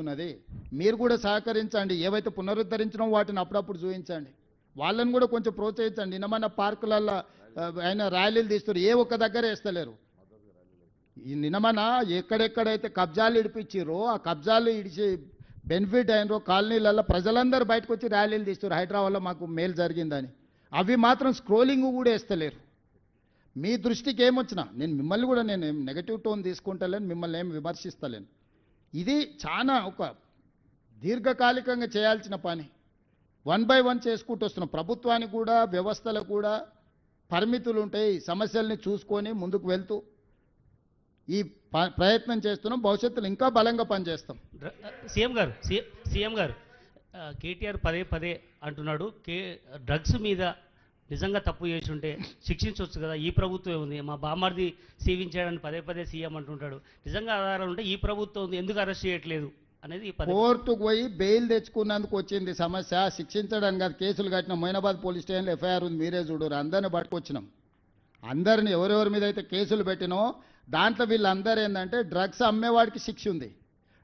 ఉన్నది. మీరు కూడా సహకరించండి. ఏవైతే పునరుద్ధరించినో వాటిని అప్పుడప్పుడు చూపించండి. వాళ్ళని కూడా కొంచెం ప్రోత్సహించండి. నిన్న మన పార్కులలో ఆయన ర్యాలీలు తీస్తారు, ఏ ఒక్క దగ్గర వేస్తలేరు. ఈ నిన్నమన ఎక్కడెక్కడైతే కబ్జాలు ఇడిపించారో ఆ కబ్జాలు ఇడిచి బెనిఫిట్ అయినరో కాలనీలలో ప్రజలందరూ బయటకు వచ్చి ర్యాలీలు తీస్తారు, హైదరాబాద్లో మాకు మేలు జరిగిందని. అవి మాత్రం స్క్రోలింగ్ కూడా వేస్తలేరు. మీ దృష్టికి ఏమొచ్చినా నేను మిమ్మల్ని కూడా నేను నెగటివ్ టోన్ తీసుకుంటలేను, మిమ్మల్ని ఏం విమర్శిస్తలేను. ఇది చాలా ఒక దీర్ఘకాలికంగా చేయాల్సిన పని. 1 by 1 చేసుకుంటూ వస్తున్నాం. ప్రభుత్వానికి కూడా వ్యవస్థలకు కూడా పరిమితులు ఉంటాయి. సమస్యల్ని చూసుకొని ముందుకు వెళ్తూ ఈ ప్రయత్నం చేస్తున్నాం. భవిష్యత్తులో ఇంకా బలంగా పనిచేస్తాం. సీఎం గారు కేటీఆర్ పదే పదే అంటున్నాడు, డ్రగ్స్ మీద నిజంగా తప్పు చేసి ఉంటే శిక్షించవచ్చు కదా, ఈ ప్రభుత్వం ఉంది, మా బామ్మర్ది సేవించాడని పదే పదే సీఎం అంటుంటాడు. నిజంగా ఆధారాలు ఉంటే ఈ ప్రభుత్వం ఉంది, ఎందుకు అరెస్ట్ చేయట్లేదు అనేది కోర్టుకు పోయి బెయిల్ తెచ్చుకున్నందుకు వచ్చింది సమస్య. శిక్షించడానికి కాదు. కేసులు కట్టిన మొయినాబాద్ పోలీస్ స్టేషన్లో ఎఫ్ఐఆర్ ఉంది, మీరే చూడరు. అందరిని పట్టుకొచ్చినాం. అందరిని ఎవరెవరి మీద అయితే కేసులు పెట్టినో దాంట్లో వీళ్ళందరూ ఏంటంటే డ్రగ్స్ అమ్మేవాడికి శిక్ష ఉంది,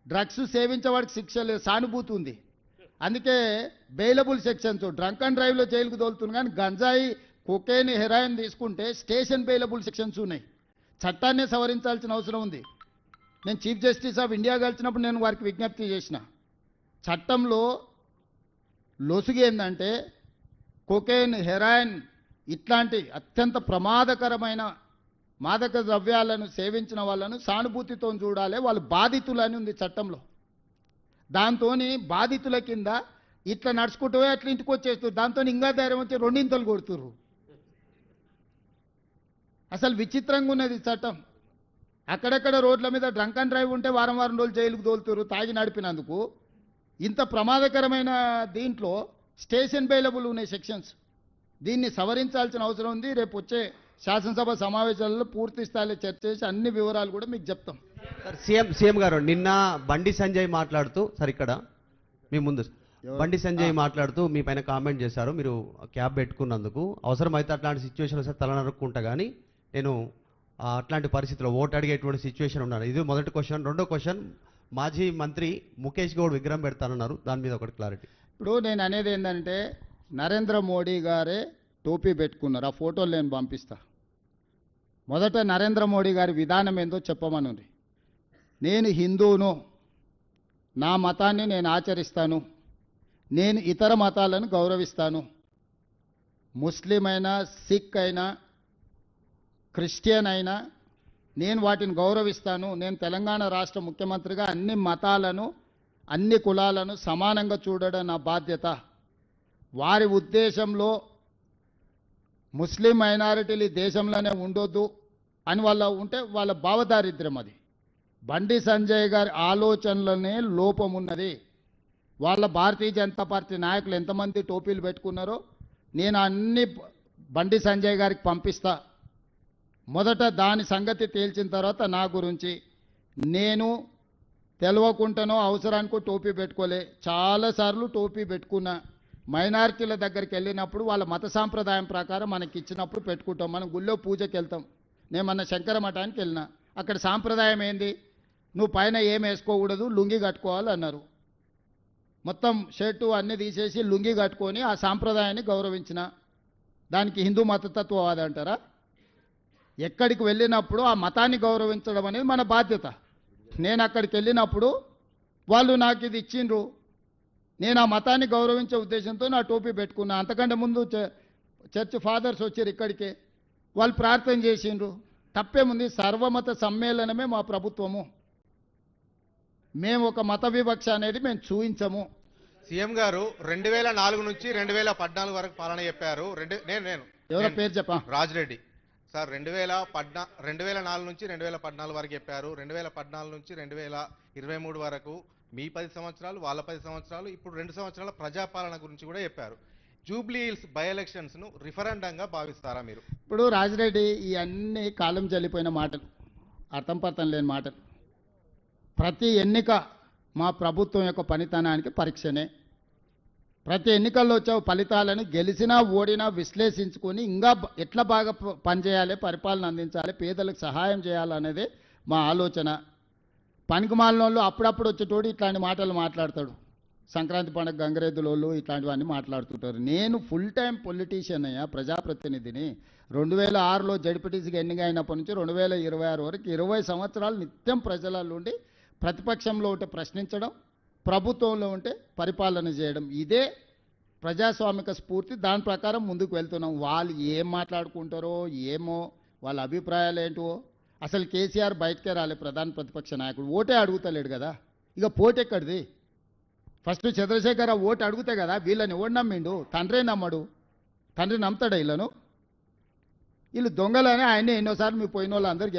డ్రగ్స్ సేవించేవాడికి శిక్ష లేదు, సానుభూతి ఉంది. అందుకే బెయిలబుల్ సెక్షన్స్. డ్రంక్ అండ్ డ్రైవ్లో జైలుకు తోలుతుంది, కానీ గంజాయి, కొకైన్, హెరాయిన్ తీసుకుంటే స్టేషన్ బెయిలబుల్ సెక్షన్స్ ఉన్నాయి. చట్టాన్ని సవరించాల్సిన అవసరం ఉంది. నేను చీఫ్ జస్టిస్ ఆఫ్ ఇండియా కలిసినప్పుడు నేను వారికి విజ్ఞప్తి చేసిన, చట్టంలో లొసుగు ఏంటంటే కొకైన్, హెరాయిన్ ఇట్లాంటి అత్యంత ప్రమాదకరమైన మాదక ద్రవ్యాలను సేవించిన వాళ్ళను సానుభూతితో చూడాలి, వాళ్ళు బాధితులని ఉంది చట్టంలో. దాంతో బాధితుల కింద ఇట్లా నడుచుకుంటూ అట్లా ఇంటికి వచ్చేస్తారు. దాంతో ఇంకా ధైర్యం వచ్చి రెండింతలు కొడుతుర్రు. అసలు విచిత్రంగా ఉన్నది చట్టం. అక్కడక్కడ రోడ్ల మీద డ్రంక్ అండ్ డ్రైవ్ ఉంటే వారం వారం రోజులు జైలుకు తోలుతురు తాగి నడిపినందుకు. ఇంత ప్రమాదకరమైన దీంట్లో స్టేషన్ బెయిలబుల్ ఉన్నాయి సెక్షన్స్. దీన్ని సవరించాల్సిన అవసరం ఉంది. రేపు వచ్చే శాసనసభ సమావేశాలలో పూర్తి స్థాయిలో చర్చ చేసి అన్ని వివరాలు కూడా మీకు చెప్తాం. సార్ సీఎం గారు నిన్న బండి సంజయ్ మాట్లాడుతూ, సార్ ఇక్కడ మీ ముందు బండి సంజయ్ మాట్లాడుతూ మీ పైన కామెంట్ చేశారు, మీరు క్యాబ్ పెట్టుకున్నందుకు అవసరమైతే అట్లాంటి సిచ్యువేషన్ వస్తే తల నరుక్కుంటా, కానీ నేను అట్లాంటి పరిస్థితిలో ఓటు అడిగేటువంటి సిచ్యువేషన్ ఉన్నాను. ఇది మొదటి క్వశ్చన్. రెండో క్వశ్చన్, మాజీ మంత్రి ముఖేష్ గౌడ్ విగ్రహం పెడతానన్నారు, దాని మీద ఒకటి క్లారిటీ. ఇప్పుడు నేను అనేది ఏంటంటే నరేంద్ర మోడీ గారే టోపీ పెట్టుకున్నారు. ఆ ఫోటోలు నేను పంపిస్తా. మొదట నరేంద్ర మోడీ గారి విధానం ఏందో చెప్పమనుంది. నేను హిందువును, నా మతాన్ని నేను ఆచరిస్తాను, నేను ఇతర మతాలను గౌరవిస్తాను, ముస్లిం అయినా, సిక్ అయినా, క్రిస్టియన్ అయినా నేను వాటిని గౌరవిస్తాను. నేను తెలంగాణ రాష్ట్ర ముఖ్యమంత్రిగా అన్ని మతాలను, అన్ని కులాలను సమానంగా చూడడం నా బాధ్యత. వారి ఉద్దేశంలో ముస్లిం మైనారిటీలు ఈ దేశంలోనే ఉండొద్దు అని వాళ్ళ ఉంటే వాళ్ళ భావదారిద్ర్యం అది. బండి సంజయ్ గారి ఆలోచనలనే లోపం ఉన్నది. వాళ్ళ భారతీయ జనతా పార్టీ నాయకులు ఎంతమంది టోపీలు పెట్టుకున్నారో నేను అన్ని బండి సంజయ్ గారికి పంపిస్తా. మొదట దాని సంగతి తేల్చిన తర్వాత నా గురించి. నేను తెలియకుండానో అవసరానికో టోపీ పెట్టుకోలే, చాలాసార్లు టోపీ పెట్టుకున్నా. మైనారిటీల దగ్గరికి వెళ్ళినప్పుడు వాళ్ళ మత సాంప్రదాయం ప్రకారం మనకి ఇచ్చినప్పుడు పెట్టుకుంటాం. మనం గుళ్ళో పూజకి వెళ్తాం. నేను మన శంకర మఠానికి వెళ్ళినా, అక్కడ సాంప్రదాయం ఏంది, నువ్వు పైన ఏం వేసుకోకూడదు, లుంగి కట్టుకోవాలి అన్నారు. మొత్తం షర్టు అన్నీ తీసేసి లుంగి కట్టుకొని ఆ సాంప్రదాయాన్ని గౌరవించిన. దానికి హిందూ మతతత్వవాది అంటారా? ఎక్కడికి వెళ్ళినప్పుడు ఆ మతాన్ని గౌరవించడం అనేది మన బాధ్యత. నేను అక్కడికి వెళ్ళినప్పుడు వాళ్ళు నాకు ఇది ఇచ్చిండ్రు, నేను ఆ మతాన్ని గౌరవించే ఉద్దేశంతో నా టోపీ పెట్టుకున్నా. అంతకంటే ముందు చర్చ్ ఫాదర్స్ వచ్చారు ఇక్కడికి, వాళ్ళు ప్రార్థన చేసిండ్రు. తప్పేముంది? సర్వమత సమ్మేళనమే మా ప్రభుత్వము. మేము ఒక మత వివక్ష అనేది మేము చూపించము. సీఎం గారు 2004 నుంచి 2014 వరకు పాలన చెప్పారు. ఎవరో పేరు చెప్పా? రాజిరెడ్డి సార్. 2004 నుంచి 2014 వరకు చెప్పారు. 2014 నుంచి 2023 వరకు మీ 10 సంవత్సరాలు, వాళ్ళ 10 సంవత్సరాలు, ఇప్పుడు 2 సంవత్సరాల ప్రజాపాలన గురించి కూడా చెప్పారు. జూబ్లీ హిల్స్ బై ఎలక్షన్స్ ను రిఫరెండంగా భావిస్తారా మీరు? ఇప్పుడు రాజిరెడ్డి ఈ అన్ని కాలం చెల్లిపోయిన మాటలు, అర్థం పర్థం లేని మాటలు. ప్రతి ఎన్నిక మా ప్రభుత్వం యొక్క పనితనానికి పరీక్షనే. ప్రతి ఎన్నికల్లో వచ్చే ఫలితాలను గెలిచినా ఓడినా విశ్లేషించుకొని ఇంకా ఎట్లా బాగా పనిచేయాలి, పరిపాలన అందించాలి, పేదలకు సహాయం చేయాలనేది మా ఆలోచన. పనికిమాలినోళ్ళు అప్పుడప్పుడు వచ్చేటోడు ఇట్లాంటి మాటలు మాట్లాడతాడు. సంక్రాంతి పండుగ గంగరెద్దులోళ్ళు ఇట్లాంటివన్నీ మాట్లాడుతుంటారు. నేను ఫుల్ టైం పొలిటీషియన్ అయ్యా, ప్రజాప్రతినిధిని. 2006లో జడ్పీటీసీకి ఎన్నిక అయినప్పటి నుంచి 2026 వరకు 20 సంవత్సరాలు నిత్యం ప్రజలలో ఉండి ప్రతిపక్షంలో ఉంటే ప్రశ్నించడం, ప్రభుత్వంలో ఉంటే పరిపాలన చేయడం. ఇదే ప్రజాస్వామిక స్ఫూర్తి. దాని ప్రకారం ముందుకు వెళ్తున్నాం. వాళ్ళు ఏం మాట్లాడుకుంటారో ఏమో, వాళ్ళ అభిప్రాయాలు ఏంటో. అసలు కేసీఆర్ బయటకే రాలే, ప్రధాన ప్రతిపక్ష నాయకుడు. ఓటే అడుగుతలేడు కదా, ఇక పోటీ ఎక్కడిది? ఫస్ట్ చంద్రశేఖరరావు ఓటు అడిగితే కదా వీళ్ళని ఎవడు నమ్మిండు? తండ్రే నమ్మడు. తండ్రి నమ్ముతాడా వీళ్ళను? వీళ్ళు దొంగలని ఆయనే ఎన్నోసార్లు మీ పోయిన వాళ్ళు అందరికీ